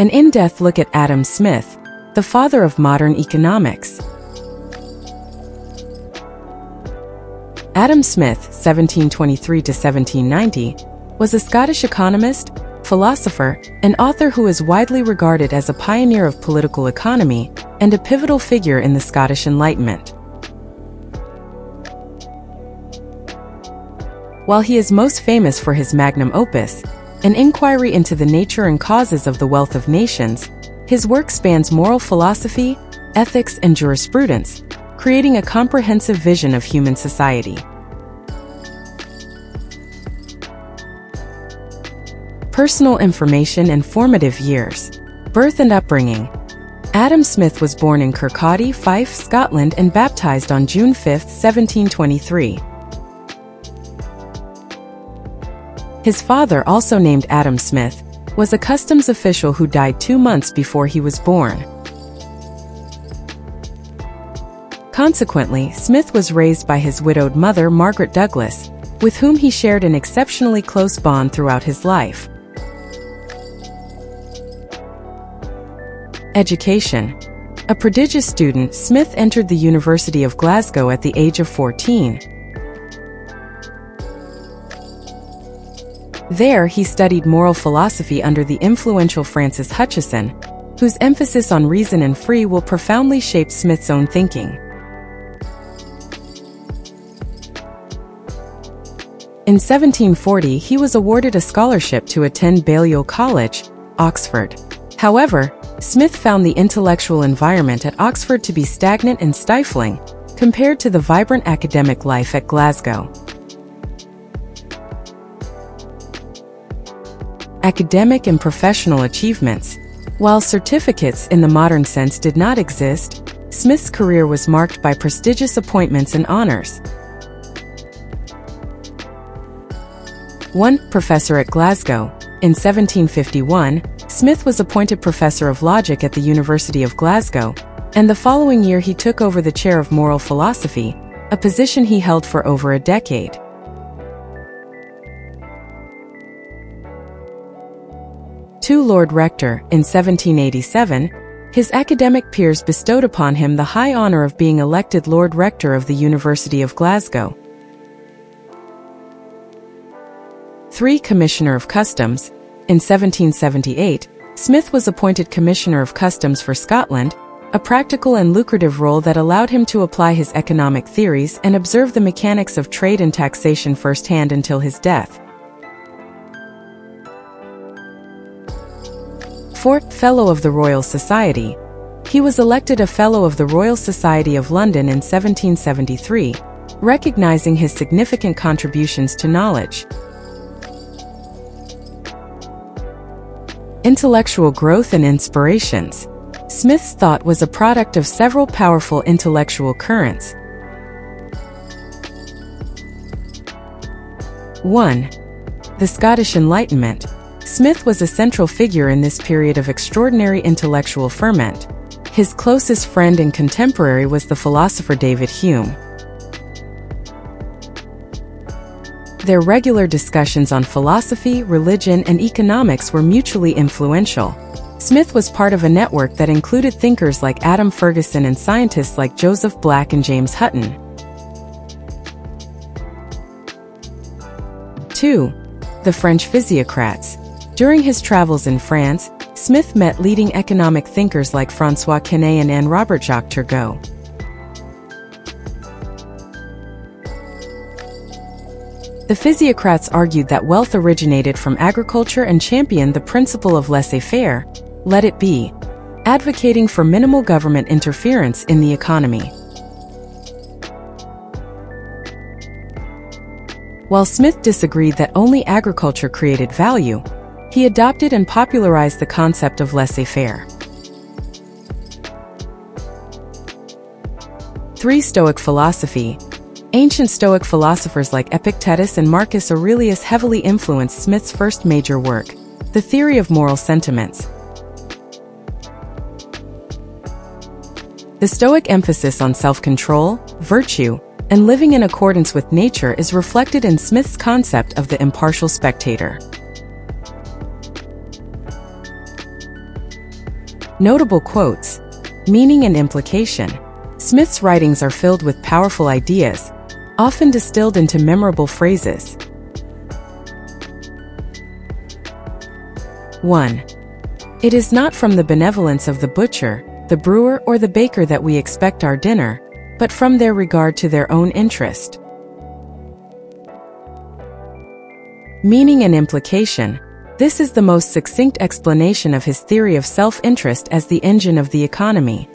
An in-depth look at Adam Smith, the father of modern economics. Adam Smith, 1723–1790, was a Scottish economist, philosopher, and author who is widely regarded as a pioneer of political economy and a pivotal figure in the Scottish Enlightenment. While he is most famous for his magnum opus, An Inquiry into the Nature and Causes of the Wealth of Nations, his work spans moral philosophy, ethics, and jurisprudence, creating a comprehensive vision of human society. Personal information and formative years. Birth and upbringing. Adam Smith was born in Kirkcaldy, Fife, Scotland, and baptized on June 5, 1723. His father, also named Adam Smith, was a customs official who died 2 months before he was born. Consequently, Smith was raised by his widowed mother, Margaret Douglas, with whom he shared an exceptionally close bond throughout his life. Education. A prodigious student, Smith entered the University of Glasgow at the age of 14. There, he studied moral philosophy under the influential Francis Hutcheson, whose emphasis on reason and free will profoundly shaped Smith's own thinking. In 1740, he was awarded a scholarship to attend Balliol College, Oxford. However, Smith found the intellectual environment at Oxford to be stagnant and stifling, compared to the vibrant academic life at Glasgow. Academic and professional achievements. While certificates in the modern sense did not exist, Smith's career was marked by prestigious appointments and honors. 1. Professor at Glasgow. In 1751, Smith was appointed Professor of Logic at the University of Glasgow, and the following year he took over the chair of moral philosophy, a position he held for over a decade. 2. Lord Rector. In 1787, his academic peers bestowed upon him the high honor of being elected Lord Rector of the University of Glasgow. 3. Commissioner of Customs. In 1778, Smith was appointed Commissioner of Customs for Scotland, a practical and lucrative role that allowed him to apply his economic theories and observe the mechanics of trade and taxation firsthand until his death. 4. Fellow of the Royal Society. He was elected a Fellow of the Royal Society of London in 1773, recognizing his significant contributions to knowledge. Intellectual growth and inspirations. Smith's thought was a product of several powerful intellectual currents. 1. The Scottish Enlightenment. Smith was a central figure in this period of extraordinary intellectual ferment. His closest friend and contemporary was the philosopher David Hume. Their regular discussions on philosophy, religion, and economics were mutually influential. Smith was part of a network that included thinkers like Adam Ferguson and scientists like Joseph Black and James Hutton. 2. The French physiocrats. During his travels in France, Smith met leading economic thinkers like François Quesnay and Anne Robert Jacques Turgot. The physiocrats argued that wealth originated from agriculture and championed the principle of laissez-faire, let it be, advocating for minimal government interference in the economy. While Smith disagreed that only agriculture created value, he adopted and popularized the concept of laissez-faire. 3. Stoic philosophy. Ancient Stoic philosophers like Epictetus and Marcus Aurelius heavily influenced Smith's first major work, The Theory of Moral Sentiments. The Stoic emphasis on self-control, virtue, and living in accordance with nature is reflected in Smith's concept of the impartial spectator. Notable quotes: meaning and implication. Smith's writings are filled with powerful ideas, often distilled into memorable phrases. 1. It is not from the benevolence of the butcher, the brewer, or the baker that we expect our dinner, but from their regard to their own interest. Meaning and implication. This is the most succinct explanation of his theory of self-interest as the engine of the economy.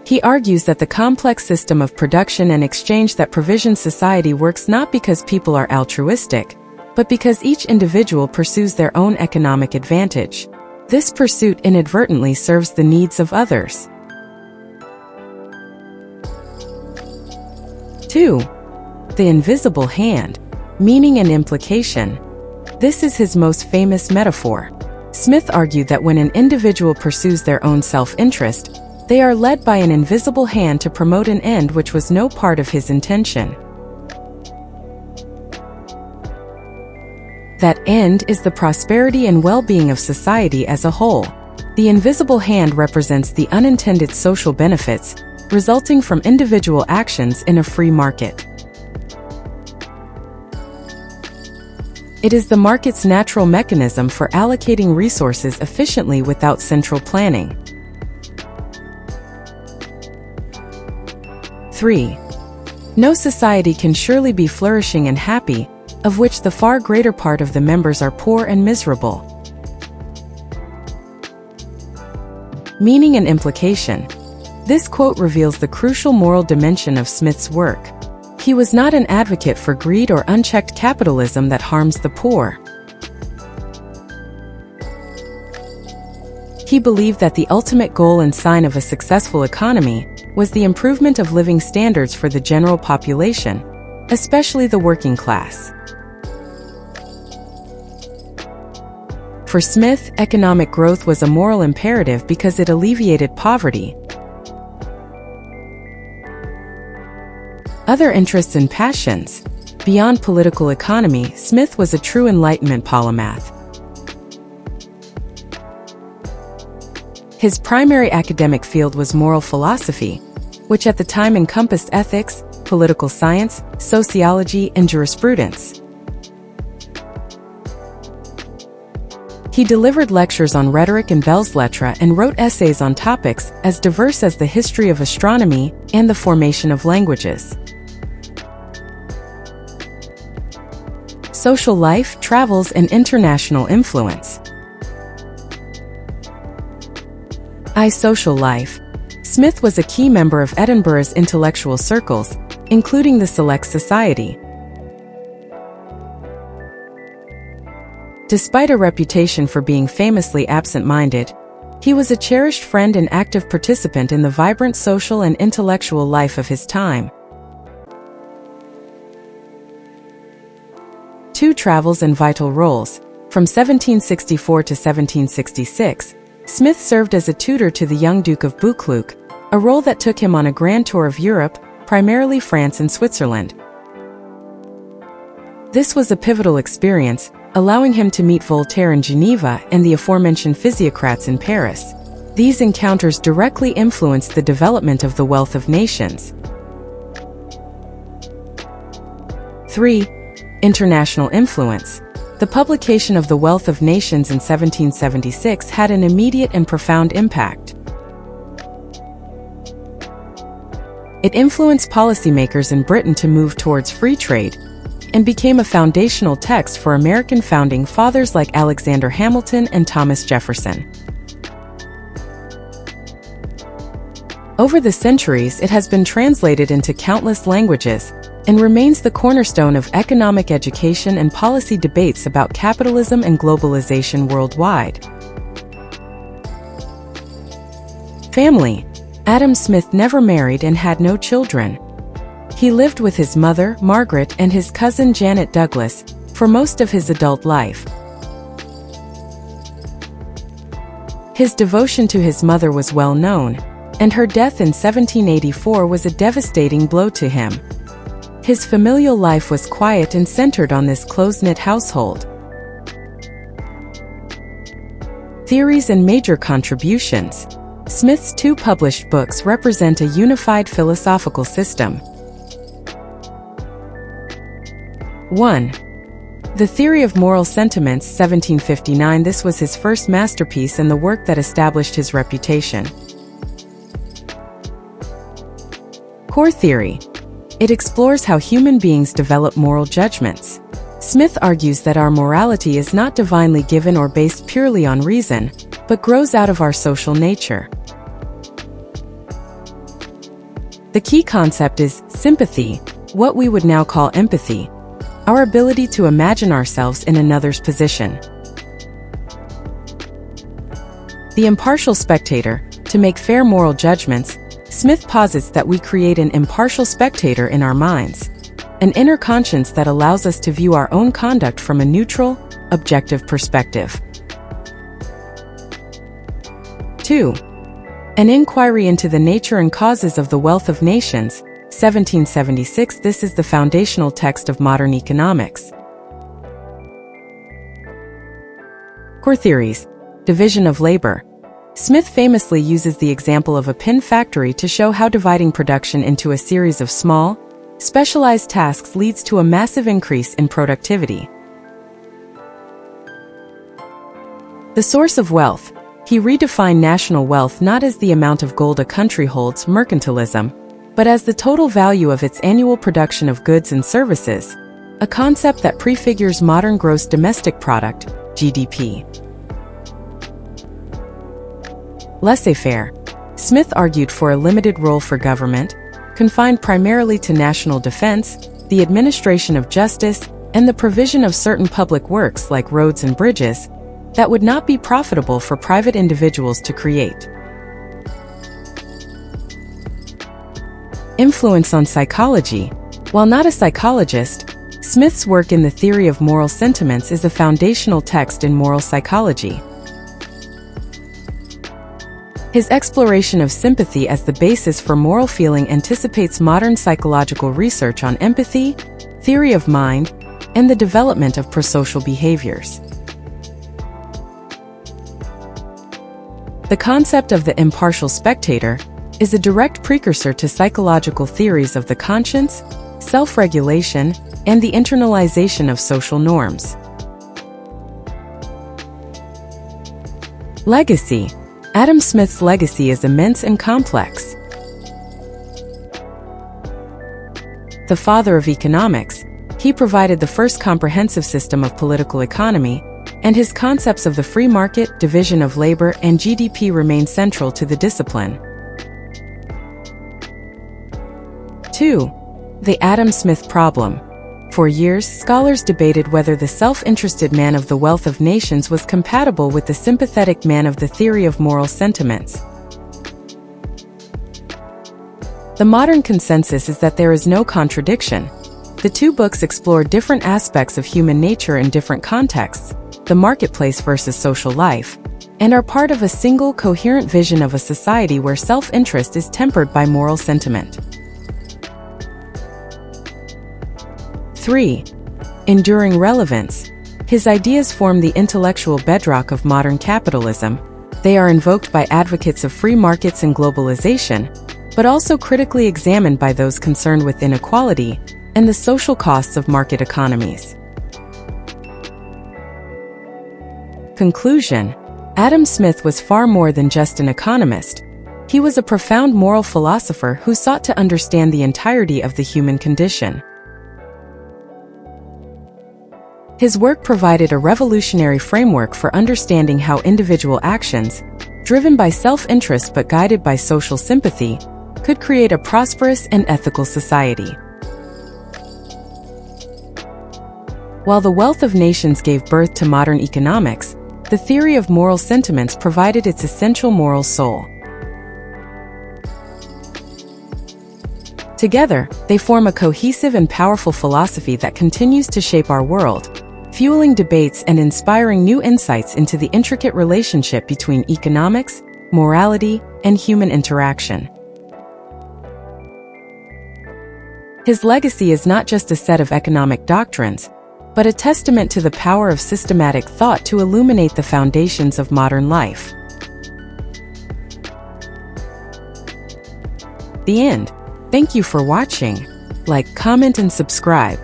He argues that the complex system of production and exchange that provisions society works not because people are altruistic, but because each individual pursues their own economic advantage. This pursuit inadvertently serves the needs of others. 2. The invisible hand. Meaning and implication. This is his most famous metaphor. Smith argued that when an individual pursues their own self-interest, they are led by an invisible hand to promote an end which was no part of his intention. That end is the prosperity and well-being of society as a whole. The invisible hand represents the unintended social benefits resulting from individual actions in a free market. It is the market's natural mechanism for allocating resources efficiently without central planning. 3. No society can surely be flourishing and happy, of which the far greater part of the members are poor and miserable. Meaning and implication. This quote reveals the crucial moral dimension of Smith's work. He was not an advocate for greed or unchecked capitalism that harms the poor. He believed that the ultimate goal and sign of a successful economy was the improvement of living standards for the general population, especially the working class. For Smith, economic growth was a moral imperative because it alleviated poverty. Other interests and passions. Beyond political economy, Smith was a true Enlightenment polymath. His primary academic field was moral philosophy, which at the time encompassed ethics, political science, sociology, and jurisprudence. He delivered lectures on rhetoric and belles lettres and wrote essays on topics as diverse as the history of astronomy and the formation of languages. Social life, travels, and international influence. Social life. Smith was a key member of Edinburgh's intellectual circles, including the Select Society. Despite a reputation for being famously absent-minded, he was a cherished friend and active participant in the vibrant social and intellectual life of his time. 2 travels and vital roles. From 1764 to 1766, Smith served as a tutor to the young Duke of Buccleuch, a role that took him on a grand tour of Europe, primarily France and Switzerland. This was a pivotal experience, allowing him to meet Voltaire in Geneva and the aforementioned physiocrats in Paris. These encounters directly influenced the development of the Wealth of Nations. 3. International influence. The publication of The Wealth of Nations in 1776 had an immediate and profound impact. It influenced policymakers in Britain to move towards free trade, and became a foundational text for American founding fathers like Alexander Hamilton and Thomas Jefferson. Over the centuries, it has been translated into countless languages, and remains the cornerstone of economic education and policy debates about capitalism and globalization worldwide. Family. Adam Smith never married and had no children. He lived with his mother, Margaret, and his cousin Janet Douglas for most of his adult life. His devotion to his mother was well known, and her death in 1784 was a devastating blow to him. His familial life was quiet and centered on this close-knit household. Theories and major contributions. Smith's two published books represent a unified philosophical system. 1. The Theory of Moral Sentiments, 1759. This was his first masterpiece and the work that established his reputation. Core theory. It explores how human beings develop moral judgments. Smith argues that our morality is not divinely given or based purely on reason, but grows out of our social nature. The key concept is sympathy, what we would now call empathy, our ability to imagine ourselves in another's position. The impartial spectator. To make fair moral judgments, Smith posits that we create an impartial spectator in our minds, an inner conscience that allows us to view our own conduct from a neutral, objective perspective. 2. An inquiry into the nature and causes of the wealth of nations, 1776. This is the foundational text of modern economics. Core theories. Division of labor. Smith famously uses the example of a pin factory to show how dividing production into a series of small, specialized tasks leads to a massive increase in productivity. The source of wealth. He redefined national wealth not as the amount of gold a country holds, mercantilism, but as the total value of its annual production of goods and services, a concept that prefigures modern gross domestic product, GDP. Laissez-faire. Smith argued for a limited role for government, confined primarily to national defense, the administration of justice, and the provision of certain public works like roads and bridges, that would not be profitable for private individuals to create. Influence on psychology. While not a psychologist, Smith's work in the Theory of Moral Sentiments is a foundational text in moral psychology. His exploration of sympathy as the basis for moral feeling anticipates modern psychological research on empathy, theory of mind, and the development of prosocial behaviors. The concept of the impartial spectator is a direct precursor to psychological theories of the conscience, self-regulation, and the internalization of social norms. Legacy. Adam Smith's legacy is immense and complex. The father of economics, he provided the first comprehensive system of political economy, and his concepts of the free market, division of labor, and GDP remain central to the discipline. 2. The Adam Smith problem. For years, scholars debated whether the self-interested man of the Wealth of Nations was compatible with the sympathetic man of the Theory of Moral Sentiments. The modern consensus is that there is no contradiction. The two books explore different aspects of human nature in different contexts, the marketplace versus social life, and are part of a single coherent vision of a society where self-interest is tempered by moral sentiment. 3. Enduring relevance. His ideas form the intellectual bedrock of modern capitalism. They are invoked by advocates of free markets and globalization, but also critically examined by those concerned with inequality and the social costs of market economies. Conclusion. Adam Smith was far more than just an economist. He was a profound moral philosopher who sought to understand the entirety of the human condition. His work provided a revolutionary framework for understanding how individual actions, driven by self-interest but guided by social sympathy, could create a prosperous and ethical society. While the Wealth of Nations gave birth to modern economics, the Theory of Moral Sentiments provided its essential moral soul. Together, they form a cohesive and powerful philosophy that continues to shape our world, fueling debates and inspiring new insights into the intricate relationship between economics, morality, and human interaction. His legacy is not just a set of economic doctrines, but a testament to the power of systematic thought to illuminate the foundations of modern life. The end. Thank you for watching. Like, comment, and subscribe.